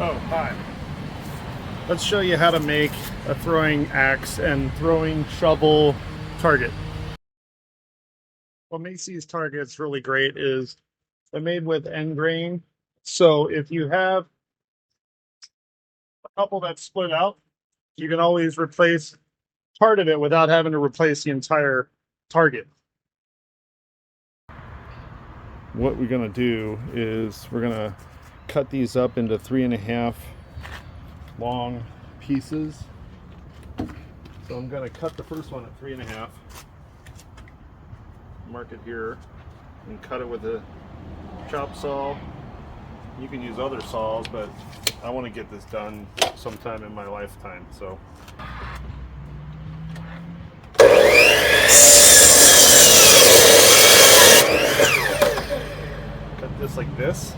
Oh, hi. Let's show you how to make a throwing axe and throwing shovel target. What makes these targets really great is they're made with end grain. So if you have a couple that's split out, you can always replace part of it without having to replace the entire target. What we're going to do is we're going to cut these up into 3.5 long pieces. So I'm going to cut the first one at 3.5, mark it here, and cut it with a chop saw. You can use other saws, but I want to get this done sometime in my lifetime. So cut this like this,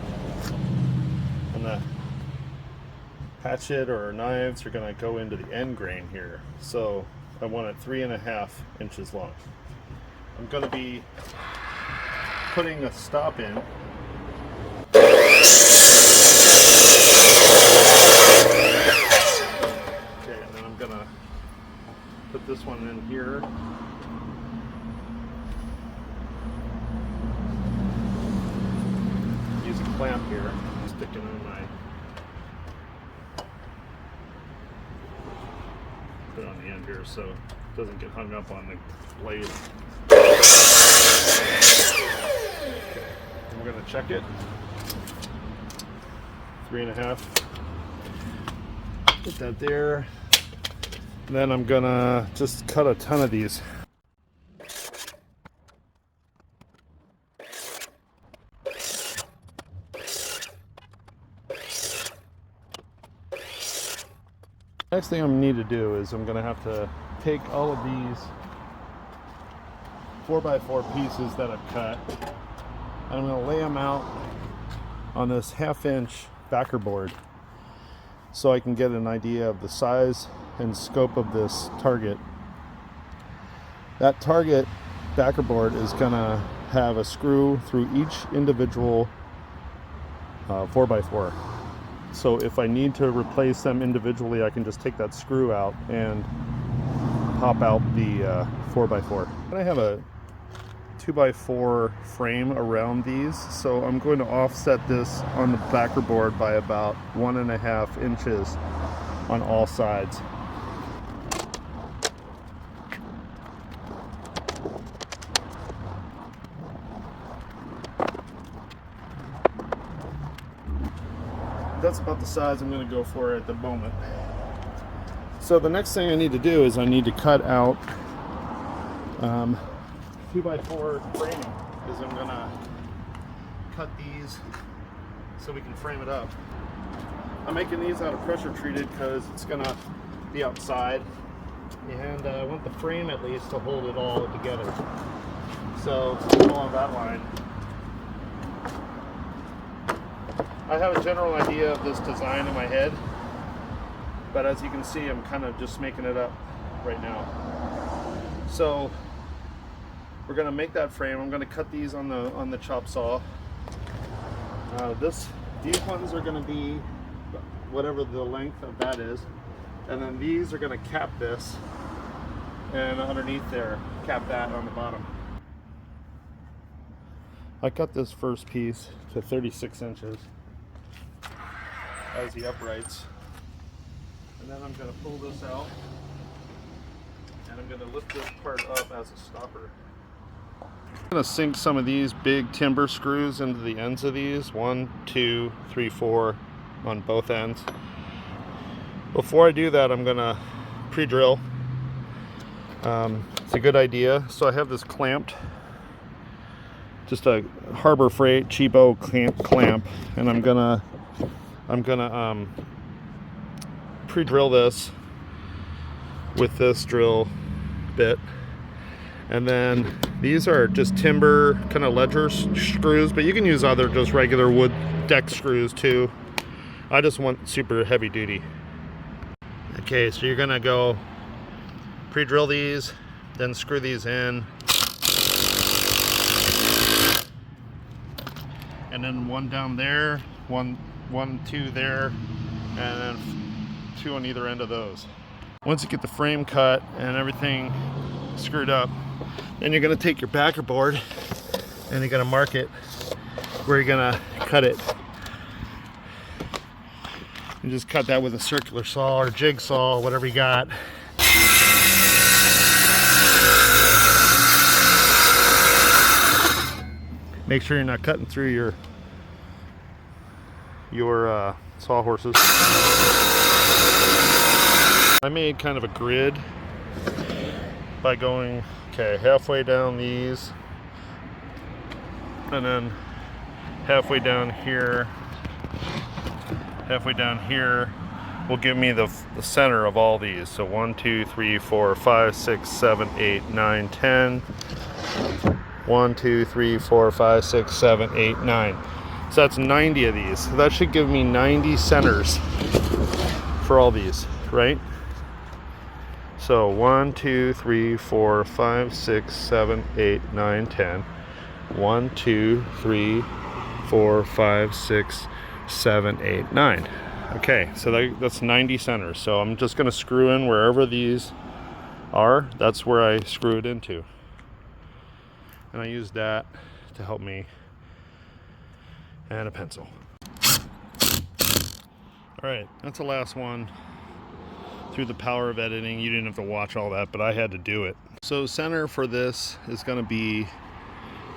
and the hatchet or knives are going to go into the end grain here. So I want it 3.5 inches long. I'm going to be putting a stop in. Okay, and then I'm going to put this one in here. Use a clamp here, stick it in my, put it on the end here so it doesn't get hung up on the blade. Okay, and we're going to check it. 3.5. Put that there. And then I'm going to just cut a ton of these. Next thing I'm going to need to do is I'm going to have to take all of these 4x4 pieces that I've cut, and I'm going to lay them out on this 1/2 inch backer board so I can get an idea of the size and scope of this target. That target backer board is going to have a screw through each individual 4x4. So if I need to replace them individually, I can just take that screw out and pop out the 4x4. And I have a 2x4 frame around these, so I'm going to offset this on the backer board by about 1.5 inches on all sides. That's about the size I'm going to go for at the moment. So the next thing I need to do is I need to cut out 2x4 framing, because I'm going to cut these so we can frame it up. I'm making these out of pressure treated because it's going to be outside, and I want the frame at least to hold it all together. So along that line, I have a general idea of this design in my head, but as you can see, I'm kind of just making it up right now. So we're going to make that frame. I'm going to cut these on the chop saw. These ones are going to be whatever the length of that is, and then these are going to cap this, and underneath there, cap that on the bottom. I cut this first piece to 36 inches. As the uprights, and then I'm going to pull this out, and I'm going to lift this part up as a stopper. I'm going to sink some of these big timber screws into the ends of these, 1, 2, 3, 4 on both ends. Before I do that, I'm going to pre-drill. It's a good idea. So I have this clamped, just a Harbor Freight cheapo clamp, and I'm gonna pre-drill this with this drill bit, and then these are just timber kind of ledger screws, but you can use other just regular wood deck screws too. I just want super heavy duty. Okay, so you're gonna go pre-drill these, then screw these in, and then one down there, one, two there, and then 2 on either end of those. Once you get the frame cut and everything screwed up, then you're going to take your backer board and you're going to mark it where you're going to cut it. You just cut that with a circular saw or jigsaw, whatever you got. Make sure you're not cutting through your sawhorses. I made kind of a grid by going, okay, halfway down these, and then halfway down here will give me the center of all these. So 1, 2, 3, 4, 5, 6, 7, 8, 9, 10. 1, 2, 3, 4, 5, 6, 7, 8, 9. So that's 90 of these. So that should give me 90 centers for all these, right? So 1, 2, 3, 4, 5, 6, 7, 8, 9, 10. 1, 2, 3, 4, 5, 6, 7, 8, 9. Okay, so that's 90 centers. So I'm just going to screw in wherever these are. That's where I screw it into. And I use that to help me, and a pencil. All right, that's the last one. Through the power of editing, you didn't have to watch all that, but I had to do it. So center for this is going to be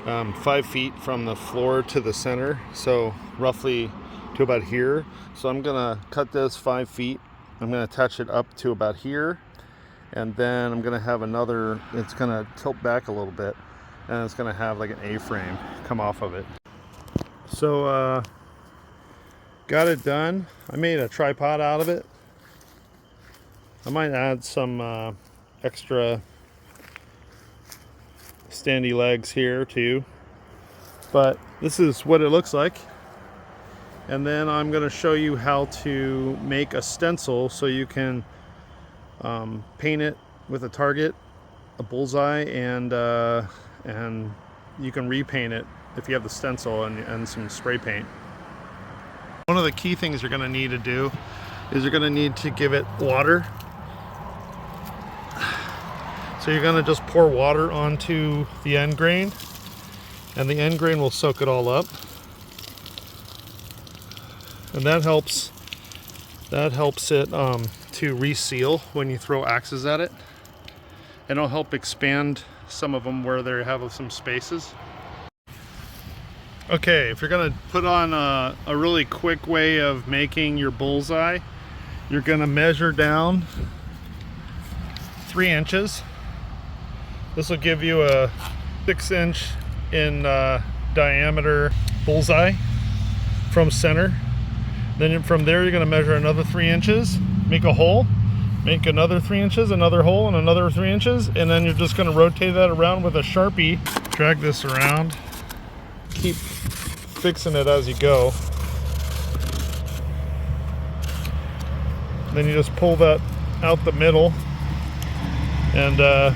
5 feet from the floor to the center, so roughly to about here. So I'm going to cut this 5 feet. I'm going to attach it up to about here, and then I'm going to have another, it's going to tilt back a little bit, and it's going to have like an A-frame come off of it. So got it done. I made a tripod out of it. I might add some extra standy legs here too, but this is what it looks like. And then I'm going to show you how to make a stencil so you can paint it with a target, a bullseye, and you can repaint it if you have the stencil and some spray paint. One of the key things you're going to need to do is you're going to need to give it water. So you're going to just pour water onto the end grain, and the end grain will soak it all up. And that helps it to reseal when you throw axes at it. And it'll help expand some of them where they have some spaces. Okay, if you're going to put on a really quick way of making your bullseye, you're going to measure down 3 inches. This will give you a 6-inch in diameter bullseye from center. Then from there you're going to measure another 3 inches, make a hole, make another 3 inches, another hole, and another 3 inches, and then you're just going to rotate that around with a Sharpie. Drag this around, keep fixing it as you go. Then you just pull that out the middle, and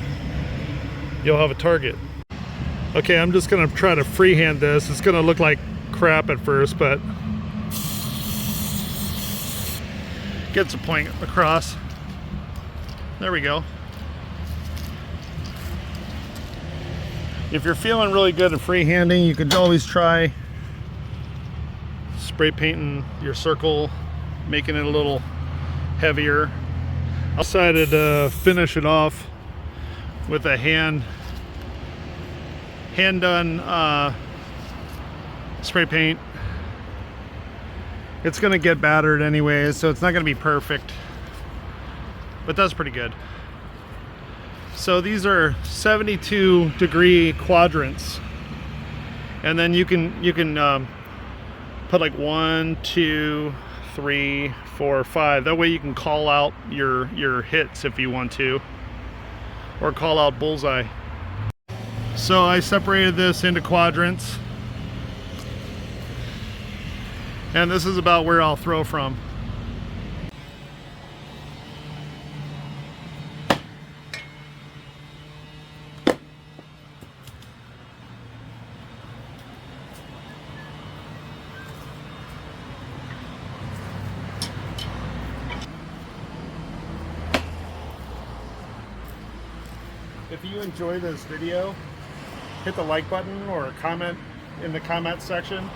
you'll have a target. Okay, I'm just going to try to freehand this. It's going to look like crap at first, but gets a point across. There we go. If you're feeling really good at freehanding, you could always try spray painting your circle, making it a little heavier. I decided to finish it off with a hand done spray paint. It's gonna get battered anyways, so it's not gonna be perfect, but that's pretty good. So these are 72-degree quadrants, and then you can put like 1, 2, 3, 4, 5. That way you can call out your hits if you want to, or call out bullseye. So I separated this into quadrants, and this is about where I'll throw from. if you enjoy this video, hit the like button or comment in the comment section.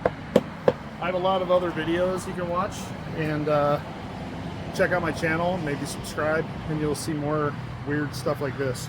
I have a lot of other videos you can watch, and check out my channel, maybe subscribe, and you'll see more weird stuff like this.